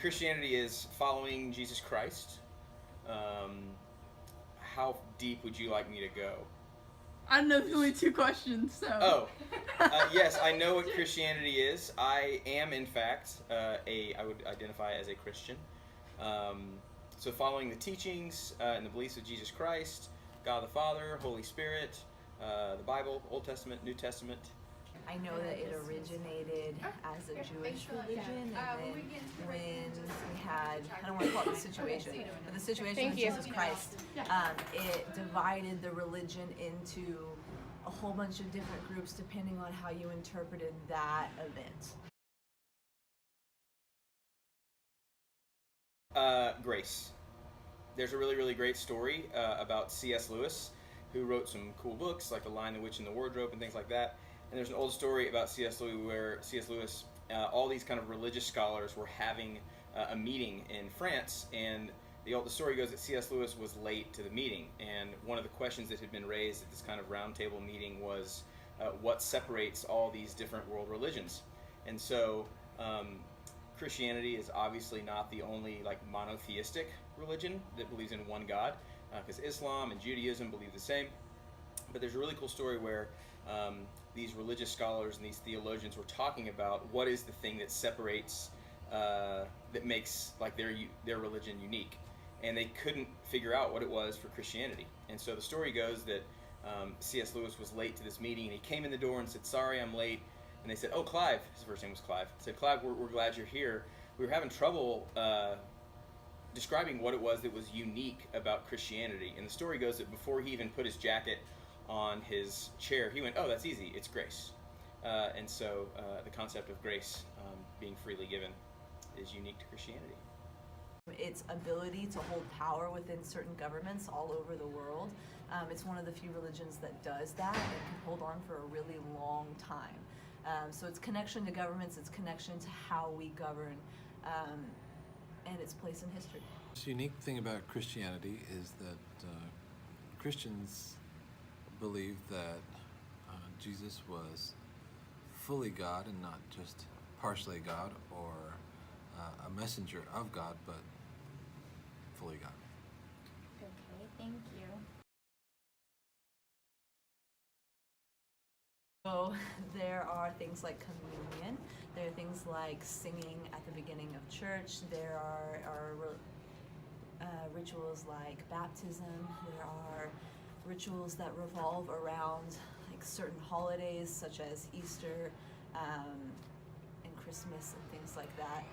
Christianity is following Jesus Christ. Um, how deep would you like me to go? I don't know, there's only 2 questions, so. Oh, yes, I know what Christianity is. I am, in fact, I would identify as a Christian. Um, so, following the teachings and the beliefs of Jesus Christ, God the Father, Holy Spirit, the Bible, Old Testament, New Testament. I know that it originated as a Jewish religion, and then when we had, I don't want to call it the situation, but the situation with Jesus Christ, it divided the religion into a whole bunch of different groups depending on how you interpreted that event. Grace. There's a really, really great story about C.S. Lewis, who wrote some cool books like The Lion, the Witch, and the Wardrobe and things like that. And there's an old story about C.S. Lewis where C.S. Lewis, all these kind of religious scholars were having a meeting in France, and the story goes that C.S. Lewis was late to the meeting, and one of the questions that had been raised at this kind of roundtable meeting was what separates all these different world religions. And so Christianity is obviously not the only like monotheistic religion that believes in one God, because Islam and Judaism believe the same. But there's a really cool story where these religious scholars and these theologians were talking about what is the thing that separates, that makes like their religion unique, and they couldn't figure out what it was for Christianity. And so the story goes that C.S. Lewis was late to this meeting, and he came in the door and said, "Sorry, I'm late." And they said, "Oh, Clive," his first name was Clive. Said, "Clive, we're glad you're here. We were having trouble describing what it was that was unique about Christianity." And the story goes that before he even put his jacket on his chair, he went, "Oh, that's easy. It's grace." And so the concept of grace being freely given is unique to Christianity. Its ability to hold power within certain governments all over the world. It's one of the few religions that does that and can hold on for a really long time. So its connection to governments, its connection to how we govern, and its place in history. The unique thing about Christianity is that Christians believe that Jesus was fully God and not just partially God or a messenger of God, but fully God. Okay, thank you. So there are things like communion, there are things like singing at the beginning of church, there are rituals like baptism, there are rituals that revolve around like certain holidays such as Easter and Christmas and things like that.